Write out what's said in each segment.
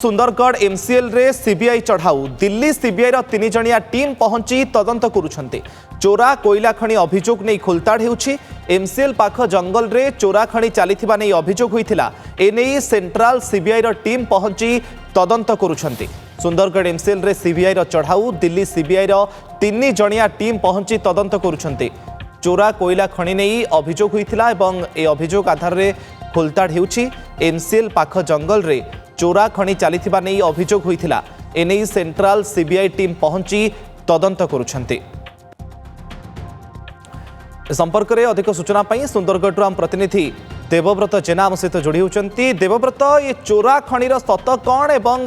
Sundargarh MCL रे CBI चढ़ाऊ Delhi CBI रो 3 जणिया team पहुंची तदंत करुछंती। चोरा कोयला खनि अभियोग नहीं खोलताड़ हेउछि। एमसीएल पाख जंगल रे चोरा खनि चलीथिबा नहीं अभियोग होइथिला। एनेई सेंट्रल सीबीआई रो टीम पहुंची तदंत करुछंती। सुंदरगढ़ एमसीएल रे सीबीआई रो चढ़ाऊ दिल्ली सीबीआई रो 3 जणिया टीम पहुंची तदंत करुछंती। चोरा कोयला खनि नहीं अभियोग होइथिला एवं ए अभियोग आधार रे खोलताड़ हेउछि। एमसीएल पाख जंगल रे चोरा खनि चलीथिबा नहीं अभियोग होइथिला। एनेई सेंट्रल सीबीआई टीम पहुंची तदंत करुछंती। संपर्क में अधिक सूचना पाई सुंदरगढ़ आम प्रतिनिधि देवव्रत जेना आम सहित जोड़ी होती। देवव्रत, ये चोरा खनिर सत कौन एवं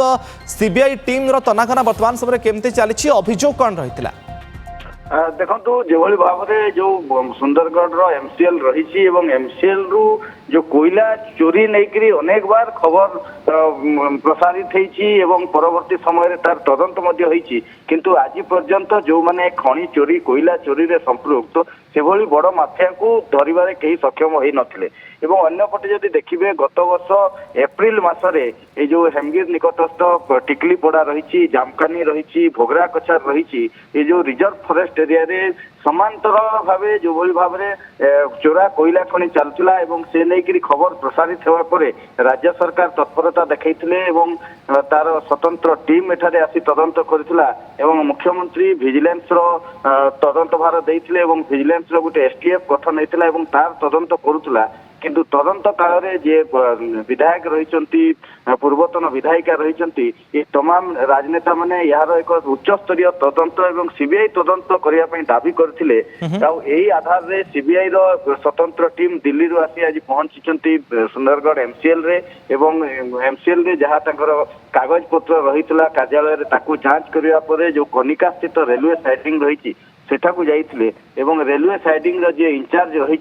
सीबीआई टीम तनाखना वर्तमान समय केमती चली, अभियोग कौन रही? देखो जो भाव में जो सुंदरगढ़ एमसीएल रही एमसीएल रु जो कोयला चोरी नहीं अनेक बार खबर प्रसारित होती परवर्ती समय तार तदंत किंतु आज पर्यंत जो माने खनि चोरी कोयला चोरी रे संपृक्त से भली बड़ माफिया को धरबारे कहीं सक्षम हो नथिले। एवं अन्यपटे जदि देखिए गत वर्ष एप्रिल मासरे ये जो हेमगिर निकटस्थ टिकलीपड़ा रही जामकानी रही भोगरा कछार रही ये जो रिजर्व फॉरेस्ट एरिया रे समांतर भाव जो भली भाव में चोरा कोयला खनि चलुला से नहीं खबर प्रसारित होगा पर राज्य सरकार तत्परता देखते तार स्वतंत्र टीम एठारे आसी तदंत करथिला एवं मुख्यमंत्री विजिलेंस रो तदंत भार देइथिले एवं विजिलेंस रो गोटे एसटीएफ गठन होइथिला एवं तार तदंत करुथिला। किंतु तदंत काल रे जे विधायक रही पूर्वतन विधायिका रही ये तमाम राजनेता माने यार एक उच्च स्तरीय तदंत एवं सीबीआई तदंत करने पर दाबी करथिले। यही आधार रे सीबीआई रो स्वतंत्र टीम दिल्ली रो आसी आज पहुंची सुंदरगढ़ एमसीएल रे एवं एमसीएल रे जहाँ कागज पत्र रही कार्यालय रे ताकू जांच करिया परे जो कनिका स्थित रेलवे साइडिंग रही सेठाकू जाइथिले एवं रेलवे साइडिंग रो जे इंचार्ज रही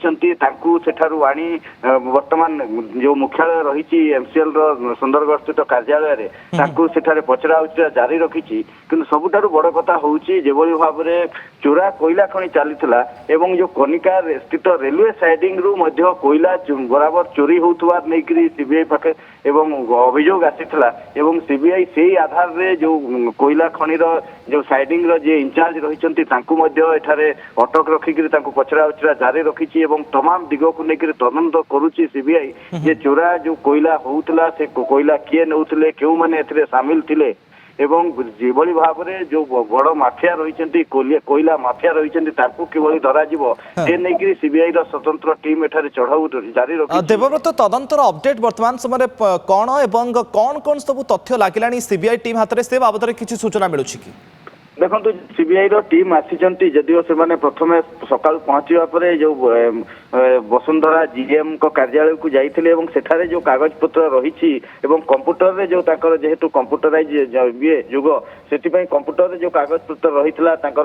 सेठारु आनी वर्तमान जो मुख्यालय रही एमसीएल रो सुंदरगढ़ स्थित कार्यालय रे ताकू सेठारे पचरा उचरा जारी रखिछि। किंतु सबुठारु बड़ कथा होउछि जेभली भाव रे चोरा कोयला खनि चलीथिला एवं जो कनिका स्थित रेलवे साइडिंग रु मध्य कोयला बराबर चोरी होउथवार नेकरी सीबीआई पाखे एवं अभियोग आसीथिला एवं सीबीआई सेही आधार रे जो कोयला खनिर जो साइडिंग रो जे इंचार्ज रहिसंती तांकू मध्य एठारे अटक रखिकरी तांकू पचरा उचरा जारी रखिछि एवं तमाम दिग को नेकरी तदंत करूछि सीबीआई जे चोरा जो कोयला होउथला से कोयला किए नउथले केउ माने एथरे शामिल थिले एवं जेभली भाव में जो बड़ माफिया रही कोयला माफिया रही कि धरा जी सीबीआई स्वतंत्र टीम एठारे चढ़ाऊ जारी रखी। देवव्रत, तदंतर अपडेट वर्तमान समय कौन एवं कौन कौन सब तथ्य लगिलानी सीबीआई टीम हाथ में से बाबद में किसी सूचना मिलूँ कि? देखो सीबीआई रो टीम आसी जदिव से प्रथम सकाल पहुंचा पर जो वसुंधरा जीएम को कार्यालय को जाइथिले एवं सेठारे जो कागज पत्र रही कंप्यूटर रे जो ताकर जेहेतु कंप्यूटराइज युग से कंप्यूटर रे जो कागज पत्र रही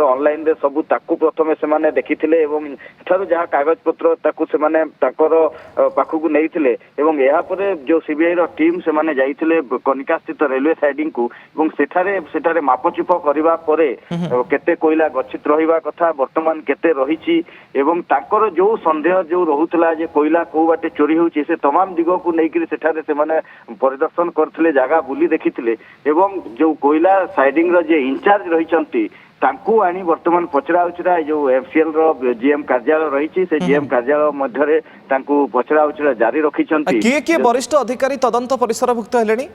ऑनलाइन रे सब ताकू प्रथम से देखिथिले एवं एठारो जहाँ कागज पत्र ताकू से पाखकू नैथिले एवं या परे जो सीबीआई रो टीम से जाइथिले कनिका स्थित रेलवे साइडिंग को एवं सेठारे मापचुप करबा परे केते कोयला गच्छित रहिबा कथा वर्तमान केते रही एवं ताकर जो संदेह जो रहुतला जे कोयला को बाटे चोरी होउची से तमाम दिग को नेकरी सेठारे से परिदर्शन करथिले जगह बुली देखिथिले एवं जो कोयला साइडिंग रो जे इंचार्ज रहिचंती तांकू आनी वर्तमान पचरा उचरा जो एमसीएल रो जीएम कार्यालय रही से जीएम कार्यालय मध्यरे तांकू पचरा उचरा जारी रखिचंती। के वरिष्ठ अधिकारी तदंत परिसरभुक्त हेलेनी?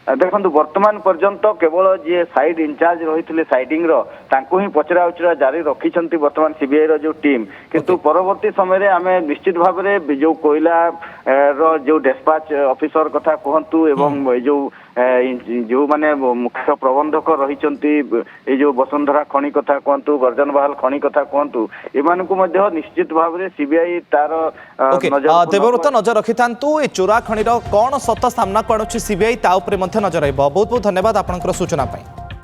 देखो वर्तमान पर्यंत केवल जे साइड इंचार्ज रही साइडिंग तांको ही पचरा उचरा जारी रखिछंती वर्तमान सीबीआई रो जो टीम। किंतु परवर्ती समय आमे निश्चित भाव में जो कोयला रो जो डिस्पैच ऑफिसर कथा कहंतु एवं जो माने मुख्य प्रबंधक रही जो वसुंधरा खनि कथा कहंतु गर्जन बहाल खनि कथा कहंतु एमान को मध्य निश्चित भाव में सीबीआई तार देवव्रत नजर रखि थांतु ए चोरा खनिर कौन सत सामना को सीबीआई ता ऊपर नजर रहिबो। बहुत बहुत धन्यवाद आपनकर सूचना पाई।